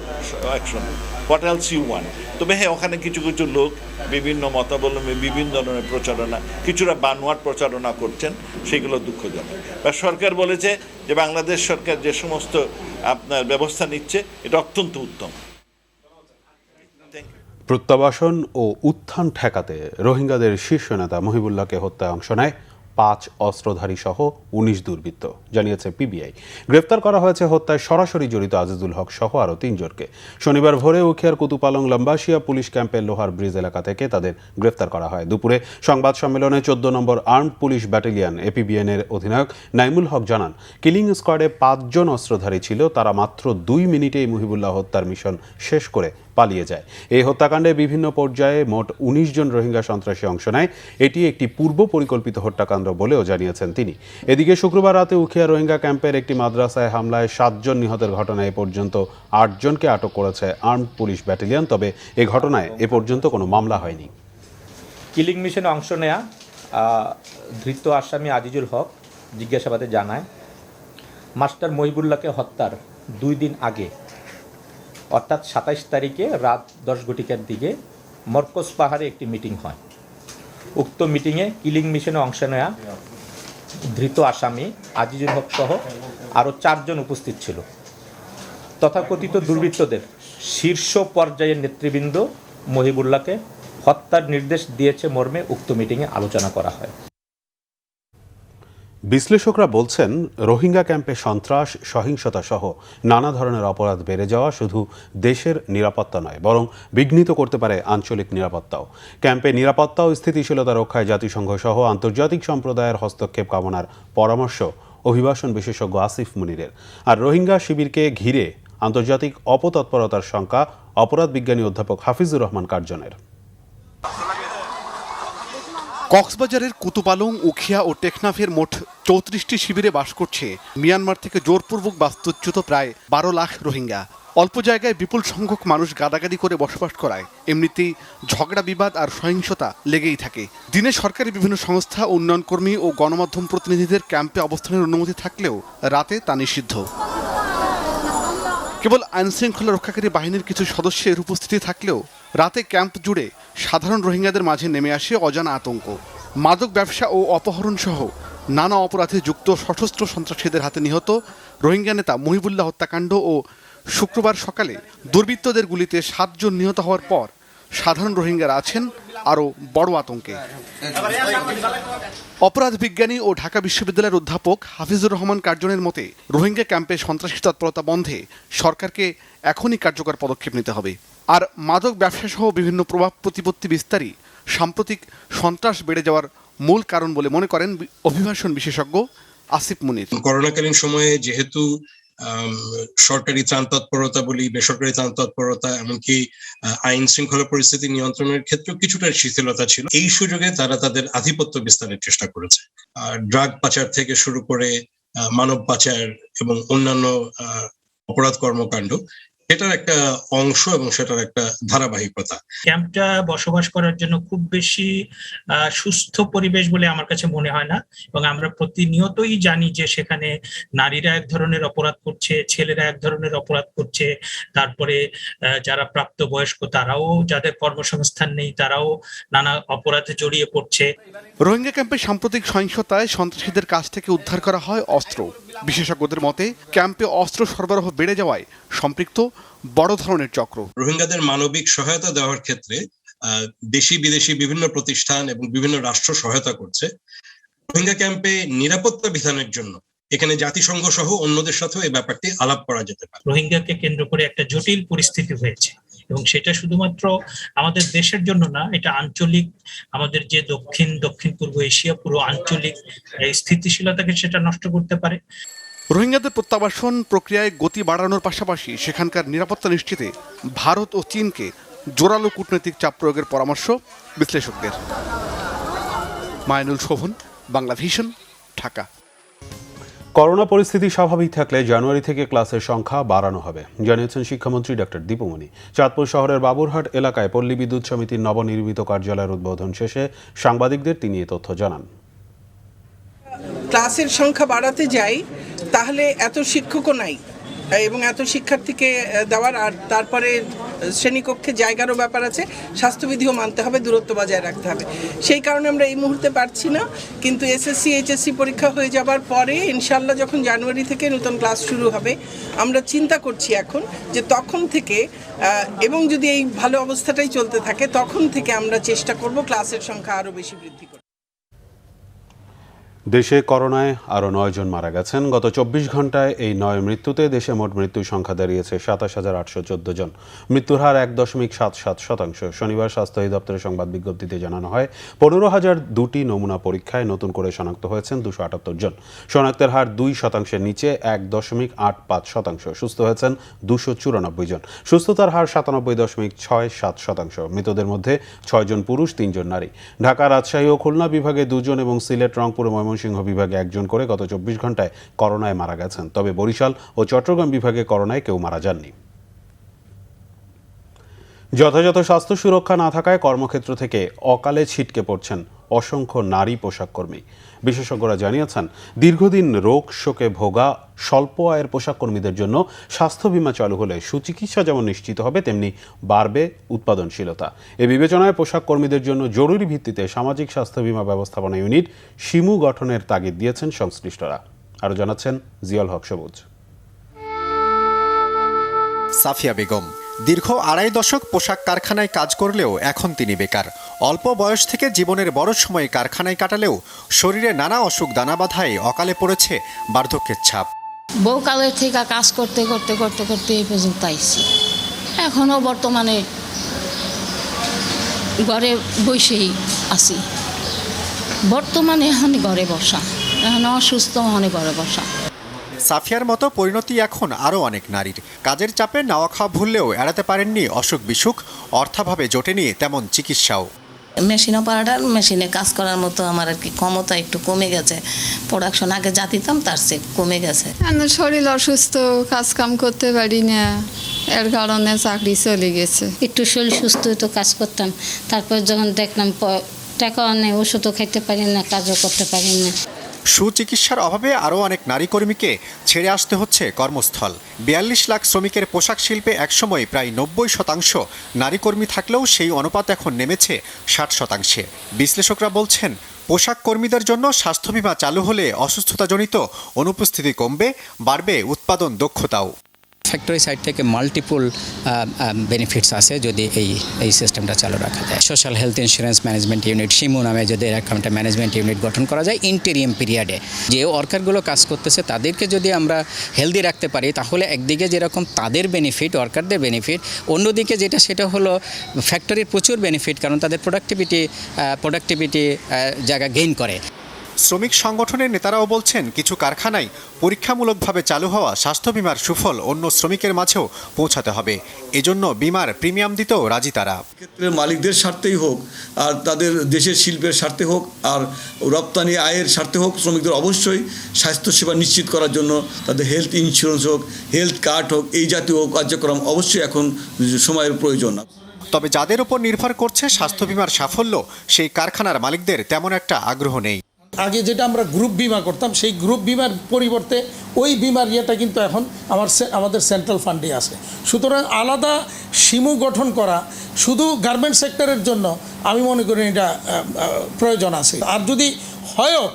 action. What else you want? তবে হ্যাঁ, ওখানে কিছু কিছু লোক বিভিন্ন মতাবলম্বী বিভিন্ন ধরনের প্রচারণা, কিছুটা বানোয়াট প্রচারণা করছেন, সেগুলো দুঃখজনক। বা সরকার বলেছে যে বাংলাদেশ সরকার যে সমস্ত আপনার ব্যবস্থা নিচ্ছে এটা অত্যন্ত উত্তম। প্রত্যাবাসন ও উত্থান ঠেকাতে রোহিঙ্গাদের শীর্ষ নেতা মহিবুল্লাহকে হত্যায় অংশ নেয় 5 অস্ত্রধারী সহ 19 দুর্বৃত্ত, জানিয়েছে পিবিআই। গ্রেফতার করা হয়েছে হত্যায় সরাসরি জড়িত আজিজুল হক সহ আরও 3 জনকে। শনিবার ভোরে উখিয়ার কুতুপালং লম্বাসিয়া পুলিশ ক্যাম্পের লোহার ব্রিজ এলাকা থেকে তাদের গ্রেফতার করা হয়। দুপুরে সংবাদ সম্মেলনে 14 নম্বর আর্মড পুলিশ ব্যাটালিয়ন এপিবিএনের অধিনায়ক নাইমুল হক জানান, কিলিং স্কোয়াডে 5 জন অস্ত্রধারী ছিল। তারা মাত্র 2 মিনিটেই মহিবুল্লাহ হত্যার মিশন শেষ করে পালিয়ে যায়। এই হত্যাকাণ্ডে বিভিন্ন পর্যায়ে মোট 19 জন রোহিঙ্গা সন্ত্রাসী অংশ নেয়। এটি একটি পূর্ব পরিকল্পিত হত্যাকাণ্ড বলেও জানিয়েছেন তিনি। এদিকে শুক্রবার রাতে উখিয়া রোহিঙ্গা ক্যাম্পের একটি মাদ্রাসায় হামলায় 7 জন নিহতের ঘটনায় এ পর্যন্ত 8 জনকে আটক করেছে আর্মড পুলিশ ব্যাটালিয়ন। তবে এ ঘটনায় এ পর্যন্ত কোনো মামলা হয়নি। কিলিং মিশনে অংশ নেয়া ধৃত আসামি আজিজুল হক জিজ্ঞাসাবাদে জানায়, মাস্টার মহিবুল্লাহকে হত্যার 2 দিন আগে অর্থাৎ 27 তারিখে রাত 10 ঘটিকার দিকে মরকজ পাহাড়ে একটি মিটিং হয়। উক্ত মিটিংয়ে কিলিং মিশনে অংশ নেওয়া ধৃত আসামি আজিজুল হক সহ আরও 4 জন উপস্থিত ছিল। তথাকথিত দুর্বৃত্তদের শীর্ষ পর্যায়ের নেতৃবৃন্দ মহিবুল্লাহকে হত্যার নির্দেশ দিয়েছে মর্মে উক্ত মিটিংয়ে আলোচনা করা হয়। বিশ্লেষকরা বলছেন, রোহিঙ্গা ক্যাম্পে সন্ত্রাস, সহিংসতা সহ নানা ধরনের অপরাধ বেড়ে যাওয়া শুধু দেশের নিরাপত্তা নয়, বরং বিঘ্নিত করতে পারে আঞ্চলিক নিরাপত্তাও। ক্যাম্পে নিরাপত্তা ও স্থিতিশীলতা রক্ষায় জাতিসংঘ সহ আন্তর্জাতিক সম্প্রদায়ের হস্তক্ষেপ কামনার পরামর্শ অভিবাসন বিশেষজ্ঞ আসিফ মুনিরের। আর রোহিঙ্গা শিবিরকে ঘিরে আন্তর্জাতিক অপতৎপরতার শঙ্কা অপরাধ বিজ্ঞানী অধ্যাপক হাফিজুর রহমান কার্জনের। কক্সবাজারের কুতুপালং, উখিয়া ও টেকনাফের মোট ৩৪টি শিবিরে বাস করছে মিয়ানমার থেকে জোরপূর্বক বাস্তুচ্যুত প্রায় ১২ লাখ রোহিঙ্গা। অল্প জায়গায় বিপুল সংখ্যক মানুষ গাদাগাদি করে বসবাস করায় এমনিতেই ঝগড়া, বিবাদ আর সহিংসতা লেগেই থাকে। দিনে সরকারি বিভিন্ন সংস্থা, উন্নয়নকর্মী ও গণমাধ্যম প্রতিনিধিদের ক্যাম্পে অবস্থানের অনুমতি থাকলেও রাতে তা নিষিদ্ধ। কেবল আইনশৃঙ্খলা রক্ষাকারী বাহিনীর কিছু সদস্যের উপস্থিতি থাকলেও রাতে ক্যাম্প জুড়ে সাধারণ রোহিঙ্গাদের মাঝে নেমে আসে অজানা আতঙ্ক। মাদক ব্যবসা ও অপহরণ সহ নানা অপরাধে যুক্ত সশস্ত্র সন্ত্রাসীদের হাতে নিহত রোহিঙ্গা নেতা মহিবুল্লাহ হত্যাকাণ্ড ও শুক্রবার সকালে দুর্বৃত্তদের গুলিতে ৭ জন নিহত হওয়ার পর সাধারণ রোহিঙ্গারা আছেন আরও বড় আতঙ্কে। অপরাধ বিজ্ঞানী ও ঢাকা বিশ্ববিদ্যালয়ের অধ্যাপক হাফিজুর রহমান কার্জনের মতে, রোহিঙ্গা ক্যাম্পে সন্ত্রাসী তৎপরতা বন্ধে সরকারকে এখনই কার্যকর পদক্ষেপ নিতে হবে। আর মাদক ব্যবসা সহ বিভিন্ন প্রভাব প্রতিপত্তি বিস্তারই সাম্প্রতিক সন্ত্রাস বেড়ে যাওয়ার মূল কারণ বলে মনে করেন অভিবাসন বিশেষজ্ঞ আসিফ মুনির। করোনাকালীন সময়ে যেহেতু সরকারি ত্রাণ তৎপরতা বলি, বেসরকারি ত্রাণ তৎপরতা, এমনকি আইন শৃঙ্খলা পরিস্থিতি নিয়ন্ত্রণের ক্ষেত্রেও কিছুটা শিথিলতা ছিল। এই সুযোগে তারা তাদের আধিপত্য বিস্তারের চেষ্টা করেছে। ড্রাগ পাচার থেকে শুরু করে মানব পাচার এবং অন্যান্য অপরাধ কর্মকাণ্ড, সেটার একটা অংশ এবং সেটার একটা ধারাবাহিকতা। ক্যাম্পটা বসবাস করার জন্য খুব বেশি সুস্থ পরিবেশ বলে আমার কাছে মনে হয় না, এবং আমরা প্রতিনিয়তই জানি যে সেখানে নারীরা এক ধরনের অপরাধ করছে, ছেলেরা এক ধরনের অপরাধ করছে, তারপরে যারা প্রাপ্তবয়স্ক তারাও, যাদের কর্মসংস্থান নেই তারাও নানা অপরাধে জড়িয়ে পড়ছে। রোহিঙ্গা ক্যাম্পে সাম্প্রতিক সহিংসতায় সন্ত্রাসীদের কাছ থেকে উদ্ধার করা হয় অস্ত্র। বিশেষজ্ঞদের মতে, ক্যাম্পে অস্ত্র সরবরাহ বেড়ে যাওয়ায় সম্পৃক্ত বড় ধরনের চক্র। রোহিঙ্গাদের মানবিক সহায়তা দেওয়ার ক্ষেত্রে দেশি বিদেশি বিভিন্ন প্রতিষ্ঠান এবং বিভিন্ন রাষ্ট্র সহায়তা করছে। রোহিঙ্গা ক্যাম্পে নিরাপত্তা বিধানের জন্য এখানে জাতিসংঘ সহ অন্যদের সাথেও এই ব্যাপারটি আলাপ করা যেতে পারে। রোহিঙ্গাকে কেন্দ্র করে একটা জটিল পরিস্থিতি হয়েছে, এবং সেটা শুধুমাত্র আমাদের দেশের জন্য না, এটা আঞ্চলিক, আমাদের যে দক্ষিণ পূর্ব এশিয়া, পুরো আঞ্চলিক স্থিতিশীলতাকে সেটা নষ্ট করতে পারে। রোহিঙ্গাদের প্রত্যাবাসন প্রক্রিয়ায় গতি বাড়ানোর পাশাপাশি সেখানকার নিরাপত্তা নিশ্চিতে ভারত ও চীনকে জোরালো কূটনৈতিক চাপ প্রয়োগের পরামর্শ বিশ্লেষকদের। মাইনুল শোভন, বাংলা ভিশন, ঢাকা। করোনা পরিস্থিতি স্বাভাবিক থাকলে জানুয়ারি থেকে ক্লাসের সংখ্যা বাড়ানো হবে, জানিয়েছেন শিক্ষামন্ত্রী ডক্টর দীপুমণি। চাঁদপুর শহরের বাবুরহাট এলাকায় পল্লী বিদ্যুৎ সমিতির নবনির্মিত কার্যালয়ের উদ্বোধন শেষে সাংবাদিকদের তিনি এ তথ্য জানান। ক্লাসের সংখ্যা বাড়াতে যাই তাহলে এত শিক্ষকও নাই এবং এত শিক্ষার্থীকে দেওয়ার, আর তারপরে শ্রেণীকক্ষে জায়গারও ব্যাপার আছে, স্বাস্থ্যবিধিও মানতে হবে, দূরত্ব বজায় রাখতে হবে। সেই কারণে আমরা এই মুহূর্তে পারছি না, কিন্তু এসএসসি এইচএসসি পরীক্ষা হয়ে যাবার পরে ইনশাল্লাহ যখন জানুয়ারি থেকে নতুন ক্লাস শুরু হবে, আমরা চিন্তা করছি এখন যে তখন থেকে, এবং যদি এই ভালো অবস্থাটাই চলতে থাকে, তখন থেকে আমরা চেষ্টা করব ক্লাসের সংখ্যা আরও বেশি বৃদ্ধি করতে। দেশে করোনায় আরও 9 জন মারা গেছেন। গত 24 ঘন্টায় এই 9 মৃত্যুতে দেশে মোট মৃত্যুর সংখ্যা দাঁড়িয়েছে 27,814 জন। মৃত্যুর হার 1.77%। শনিবার স্বাস্থ্য অধিদপ্তরের সংবাদ বিজ্ঞপ্তিতে জানানো হয় 15,002টি নমুনা পরীক্ষায় নতুন করে শনাক্ত হয়েছেন 278 জন। শনাক্তের হার 2%-এর নিচে 1.85%। সুস্থ হয়েছেন 294 জন। সুস্থতার হার 97.67%। মৃতদের মধ্যে 6 জন পুরুষ, 3 জন নারী। ঢাকা, রাজশাহী ও খুলনা বিভাগে 2 জন এবং সিলেট, রংপুর, ময়মনসিংহ বিভাগে 1 জন করে গত 24 ঘন্টায় করোনায় মারা গেছেন। তবে বরিশাল ও চট্টগ্রাম বিভাগে করোনায় কেউ মারা যাননি। যথাযথ স্বাস্থ্য সুরক্ষা না থাকায় কর্মক্ষেত্র থেকে অকালে ছিটকে পড়ছেন অসংখ্য নারী পোশাক কর্মী। বিশেষজ্ঞরা জানিয়েছেন, দীর্ঘদিন রোগ শোকে ভোগা স্বল্প আয়ের পোশাক কর্মীদের জন্য স্বাস্থ্য বীমা চালু হলে সুচিকিৎসা যেমন নিশ্চিত হবে, তেমনি বাড়বে উৎপাদনশীলতা। এ বিবেচনায় পোশাক কর্মীদের জন্য জরুরি ভিত্তিতে সামাজিক স্বাস্থ্য বীমা ব্যবস্থাপনা ইউনিট শিমু গঠনের তাগিদ দিয়েছেন সংশ্লিষ্টরা। আরও জানাচ্ছেন জিয়াল হক সবুজ। সাফিয়া বেগম দীর্ঘ 2.5 দশক পোশাক কারখানায় কাজ করলেও এখন তিনি বেকার। অল্প বয়স থেকে জীবনের বড় সময় কারখানায় কাটালেও শরীরে নানা অসুখ দানা বাঁধায় অকালে পড়েছে বার্ধক্যের ছাপ। বহুকালের থেকে কাজ করতে করতে করতে করতে এই পর্যন্ত আইছি। এখনও বর্তমানে ঘরে বসেই আছি। বর্তমানে এখন ঘরে বসা, এখন অসুস্থ, এখন ঘরে বসা। সাফিয়ার মতো পরিণতি এখন আরও অনেক নারীর। কাজের চাপে নাওয়া খাওয়া ভুললেও এড়াতে পারেননি অসুখ বিসুখ, অর্থাভাবে জোটেনি তেমন চিকিৎসাও। মেশিন অপারেটর, মেশিনে কাজ করার মতো আমার আর কি ক্ষমতা একটু কমে গেছে। প্রোডাকশন আগে যা দিতাম তার চেয়ে কমে গেছে। শরীর অসুস্থ, কাজ কাম করতে পারি না, এর কারণে চাকরি চলে গেছে। একটু শরীর সুস্থ হতো, কাজ করতাম। তারপর যখন দেখলাম টাকাও নেই, ওষুধও খাইতে পারি না, কাজও করতে পারি না। সুচিকিৎসার অভাবে আরও অনেক নারী কর্মীকে ছেড়ে আসতে হচ্ছে কর্মস্থল। ৪২ লাখ শ্রমিকের পোশাক শিল্পে একসময় প্রায় ৯০% নারী কর্মী থাকলেও সেই অনুপাত এখন নেমেছে ৬০%। বিশ্লেষকরা বলছেন, পোশাক কর্মীদের জন্য স্বাস্থ্য বিমা চালু হলে অসুস্থতাজনিত অনুপস্থিতি কমবে, বাড়বে উৎপাদন দক্ষতাও। ফ্যাক্টরি সাইড থেকে মাল্টিপল বেনিফিটস আছে যদি এই সিস্টেমটা চালু রাখা যায়। Social health insurance management unit, Shimu নামে যদি এরকম একটা ম্যানেজমেন্ট ইউনিট গঠন করা যায় ইন্টেরিয়াম পিরিয়ডে, যে ওয়ার্কারগুলো কাজ করতেছে তাদেরকে যদি আমরা হেলদি রাখতে পারি, তাহলে একদিকে যেরকম তাদের বেনিফিট, ওয়ার্কারদের বেনিফিট, অন্যদিকে সেটা হলো ফ্যাক্টরির প্রচুর বেনিফিট, কারণ তাদের প্রোডাক্টিভিটি জায়গা গেইন করে। শ্রমিক সংগঠনের নেতারাও বলছেন, কিছু কারখানায় পরীক্ষামূলকভাবে চালু হওয়া স্বাস্থ্য বিমার সুফল অন্য শ্রমিকের মাঝেও পৌঁছাতে হবে। এজন্য বিমার প্রিমিয়াম দিতেও রাজি তারা। ক্ষেত্রে মালিকদের স্বার্থেই হোক, আর তাদের দেশের শিল্পের স্বার্থে হোক, আর রপ্তানি আয়ের স্বার্থে হোক, শ্রমিকদের অবশ্যই স্বাস্থ্যসেবা নিশ্চিত করার জন্য তাদের হেলথ ইন্স্যুরেন্স হোক, হেলথ কার্ড হোক, এই জাতীয় কার্যক্রম অবশ্যই এখন সময়ের প্রয়োজন। তবে যাদের উপর নির্ভর করছে স্বাস্থ্য বিমার সাফল্য, সেই কারখানার মালিকদের তেমন একটা আগ্রহ নেই। আগে যেটা আমরা গ্রুপ বিমা করতাম, সেই গ্রুপ বিমার পরিবর্তে ওই বিমার ইয়েটা কিন্তু এখন আমাদের সেন্ট্রাল ফান্ডে আছে। সুতরাং আলাদা শিমু গঠন করা শুধু গার্মেন্ট সেক্টরের জন্য আমি মনে করি এটা প্রয়োজন আছে। আর যদি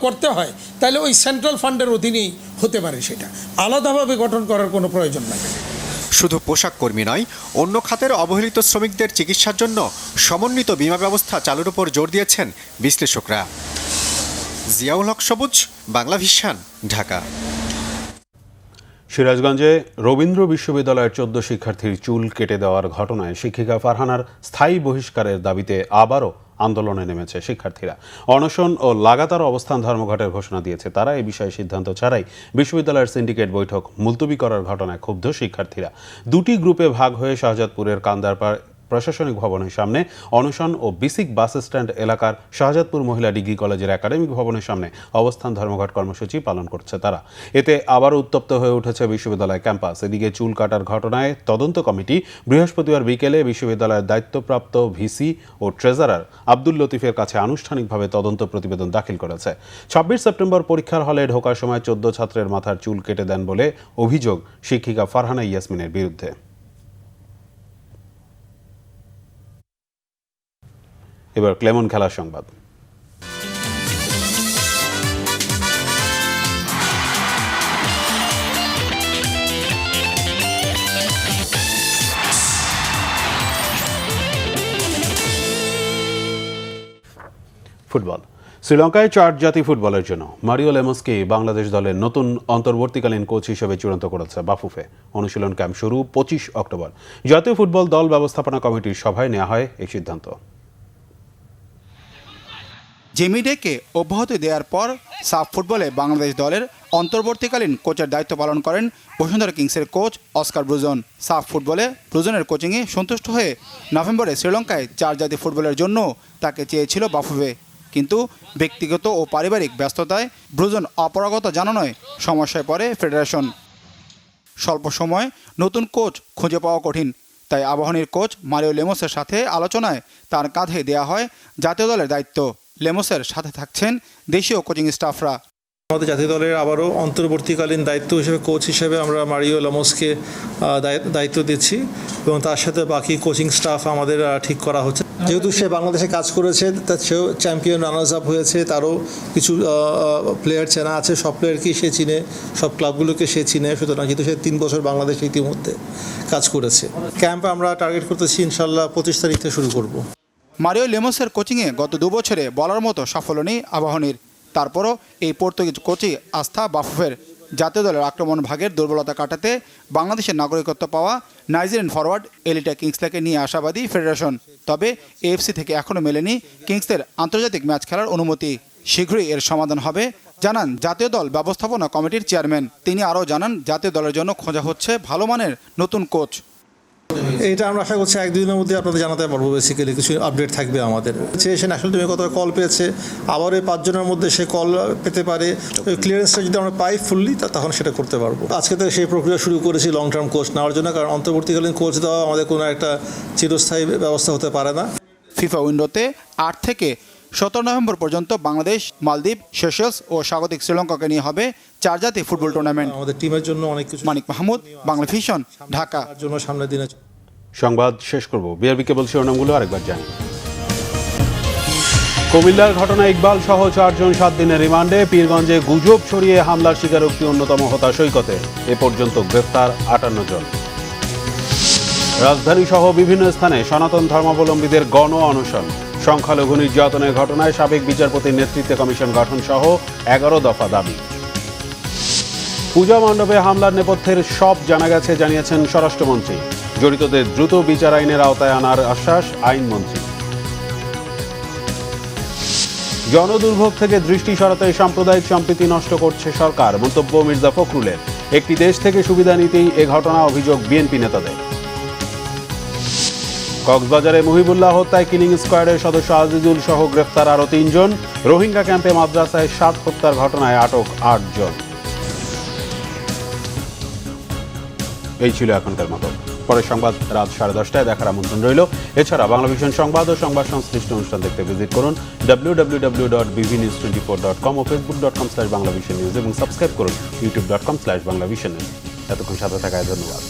করতে হয় তাহলে ওই সেন্ট্রাল ফান্ডের অধীনেই হতে পারে, সেটা আলাদাভাবে গঠন করার কোনো প্রয়োজন নাই। শুধু পোশাক কর্মী নয়, অন্য খাতের অবহেলিত শ্রমিকদের চিকিৎসার জন্য সমন্বিত বিমা ব্যবস্থা চালুর উপর জোর দিয়েছেন বিশ্লেষকরা। জিয়াউল হক সবুজ, বাংলা ভিশন, ঢাকা। সিরাজগঞ্জে রবীন্দ্র বিশ্ববিদ্যালয়ের 14 শিক্ষার্থীর চুল কেটে দেওয়ার ঘটনায় শিক্ষিকা ফারহানার স্থায়ী বহিষ্কারের দাবিতে আবারও আন্দোলনে নেমেছে শিক্ষার্থীরা। অনশন ও লাগাতার অবস্থান ধর্মঘটের ঘোষণা দিয়েছে তারা। এই বিষয়ে সিদ্ধান্ত ছাড়াই বিশ্ববিদ্যালয়ের সিন্ডিকেট বৈঠক মুলতবি করার ঘটনায় ক্ষুব্ধ শিক্ষার্থীরা। দুটি গ্রুপে ভাগ হয়ে শাহজাদপুরের কান্দারপাড় প্রশাসনিক ভবনের সামনে অনশন ও বিসিক বাস স্ট্যান্ড এলাকার শাহজাদপুর মহিলা ডিগ্রি কলেজের একাডেমিক ভবনের সামনে অবস্থান ধর্মঘট কর্মসূচি পালন করছে তারা। এতে আবারও উত্তপ্ত হয়ে উঠেছে বিশ্ববিদ্যালয় ক্যাম্পাস। এদিকে চুল কাটার ঘটনায় তদন্ত কমিটি বৃহস্পতিবার বিকেলে বিশ্ববিদ্যালয়ের দায়িত্বপ্রাপ্ত ভিসি ও ট্রেজারার আব্দুল লতিফের কাছে আনুষ্ঠানিকভাবে তদন্ত প্রতিবেদন দাখিল করেছে। 26 সেপ্টেম্বর পরীক্ষার হলে ঢোকার সময় 14 ছাত্রের মাথার চুল কেটে দেন বলে অভিযোগ শিক্ষিকা ফারহানা ইয়াসমিনের বিরুদ্ধে। এবার ক্লেমন খেলার সংবাদ। ফুটবল। শ্রীলঙ্কায় 4 জাতি ফুটবলের জন্য মারিও লেমসকে বাংলাদেশ দলের নতুন অন্তর্বর্তীকালীন কোচ হিসেবে চূড়ান্ত করেছে বাফুফে। অনুশীলন ক্যাম্প শুরু 25 অক্টোবর। জাতীয় ফুটবল দল ব্যবস্থাপনা কমিটির সভায় নেওয়া হয় এই সিদ্ধান্ত। জেমিডেকে অব্যাহতি দেওয়ার পর সাফ ফুটবলে বাংলাদেশ দলের অন্তর্বর্তীকালীন কোচের দায়িত্ব পালন করেন বসুন্ধরা কিংসের কোচ অস্কার ব্রুজন। সাফ ফুটবলে ব্রুজনের কোচিংয়ে সন্তুষ্ট হয়ে নভেম্বরে শ্রীলঙ্কায় 4 জাতি ফুটবলের জন্য তাকে চেয়েছিল বাফুফে, কিন্তু ব্যক্তিগত ও পারিবারিক ব্যস্ততায় ব্রুজন অপারগতা জানানোয় সমস্যায় পড়ে ফেডারেশন। স্বল্প সময় নতুন কোচ খুঁজে পাওয়া কঠিন, তাই আবাহনীর কোচ মারিও লেমসের সাথে আলোচনায় তার কাঁধে দেয়া হয় জাতীয় দলের দায়িত্ব। লেমসের সাথে থাকছেন দেশীয় কোচিং স্টাফরা। আমাদের জাতীয় দলের আবারও অন্তর্বর্তীকালীন দায়িত্ব হিসেবে কোচ হিসেবে আমরা মারিও লেমসকে দায়িত্ব দিচ্ছি এবং তার সাথে বাকি কোচিং স্টাফ আমাদের ঠিক করা হচ্ছে। যেহেতু সে বাংলাদেশে কাজ করেছে, সেও চ্যাম্পিয়ন রানার্স আপ হয়েছে, তারও কিছু প্লেয়ার চেনা আছে, সব প্লেয়ারকেই সে চিনে, সব ক্লাবগুলোকে সে চিনে। সুতরাং যেহেতু সে 3 বছর বাংলাদেশে ইতিমধ্যে কাজ করেছে। ক্যাম্প আমরা টার্গেট করতেছি ইনশাল্লাহ 25 তারিখ থেকে শুরু করব। মারিও লেমসের কোচিংয়ে গত 2 বছরে বলার মতো সাফল্য নেই আবাহনীর। তারপরও এই পর্তুগিজ কোচই আস্থা বাফুফের। জাতীয় দলের আক্রমণ ভাগের দুর্বলতা কাটাতে বাংলাদেশের নাগরিকত্ব পাওয়া নাইজেরিয়ান ফরওয়ার্ড এলিটা কিংসলেকে নিয়ে আশাবাদী ফেডারেশন। তবে এএফসি থেকে এখনও মেলেনি কিংসের আন্তর্জাতিক ম্যাচ খেলার অনুমতি। শীঘ্রই এর সমাধান হবে জানান জাতীয় দল ব্যবস্থাপনা কমিটির চেয়ারম্যান। তিনি আরও জানান জাতীয় দলের জন্য খোঁজা হচ্ছে ভালো মানের নতুন কোচ। এটা আমরা আশা করছি 1-2 দিনের মধ্যে আপনাদের জানাতে পারবো। বেসিক্যালি কিছু আপডেট থাকবে আমাদের। সে ন্যাশনাল টিমে কত কল পেয়েছে, আবার এই 5 জনের মধ্যে সে কল পেতে পারে। ক্লিয়ারেন্সটা যদি আমরা পাই ফুললি তখন সেটা করতে পারবো। আজকে থেকে সেই প্রক্রিয়া শুরু করেছি লং টার্ম কোচ নেওয়ার জন্য, কারণ অন্তর্বর্তীকালীন কোচ দেওয়া আমাদের কোনো একটা চিরস্থায়ী ব্যবস্থা হতে পারে না। ফিফা উইন্ডোতে 8 থেকে 17 নভেম্বর পর্যন্ত বাংলাদেশ, মালদ্বীপ, সেশেলস ও স্বাগতিক শ্রীলঙ্কাকে নিয়ে হবে 4 জাতীয় ফুটবল টুর্নামেন্ট। আমাদের টিমের জন্য অনেক কিছু। মানিক মাহমুদ, বাংলা ভিশন, ঢাকা। জন্য সামনের দিনে সংবাদ শেষ করব। বিআরবি কেবল শিরোনামগুলো আরেকবার জানি। কুমিল্লার ঘটনায় ইকবাল সহ 4 জন 7 দিনের রিমান্ডে। পীরগঞ্জে গুজব ছড়িয়ে হামলার স্বীকারোক্তি অন্যতম হোতা সৈকতে। এ পর্যন্ত গ্রেফতার 58 জন। রাজধানী সহ বিভিন্ন স্থানে সনাতন ধর্মাবলম্বীদের গণ অনশন। সংখ্যালঘু নির্যাতনের ঘটনায় সাবেক বিচারপতির নেতৃত্বে কমিশন গঠন সহ 11 দফা দাবি। পূজা মণ্ডপে হামলার নেপথ্যের সব জানা গেছে জানিয়েছেন স্বরাষ্ট্রমন্ত্রী। জড়িতদের দ্রুত বিচার আইনের আওতায় আনার আশ্বাস আইনমন্ত্রী। জনদুর্ভোগ থেকে দৃষ্টি সরাতে সাম্প্রদায়িক সম্প্রীতি নষ্ট করছে সরকার, মন্তব্য মির্জা ফখরুলের। একটি দেশ থেকে সুবিধা নিতেই এ ঘটনা, অভিযোগ বিএনপি নেতাদের। কক্সবাজারে মুহিবুল্লাহ হত্যায় কিলিং স্কোয়াডের সদস্য আজিজুল সহ গ্রেফতার আরও 3 জন। রোহিঙ্গা ক্যাম্পে মাদ্রাসায় 7 হত্যার ঘটনায় আটক 8 জন। এই ছিল এখনকার মতো। পরের সংবাদ রাত 10:30টায় দেখার আমন্ত্রণ রইল। এছাড়া বাংলা ভিশন সংবাদ ও সংবাদ সংশ্লিষ্ট অনুষ্ঠান দেখতে ভিজিট করুন www.bvnews24.com ও facebook.com/banglavisionnews এবং সাবস্ক্রাইব করুন youtube.com/banglavisionnews। এতক্ষণ সাথে থাকায় ধন্যবাদ।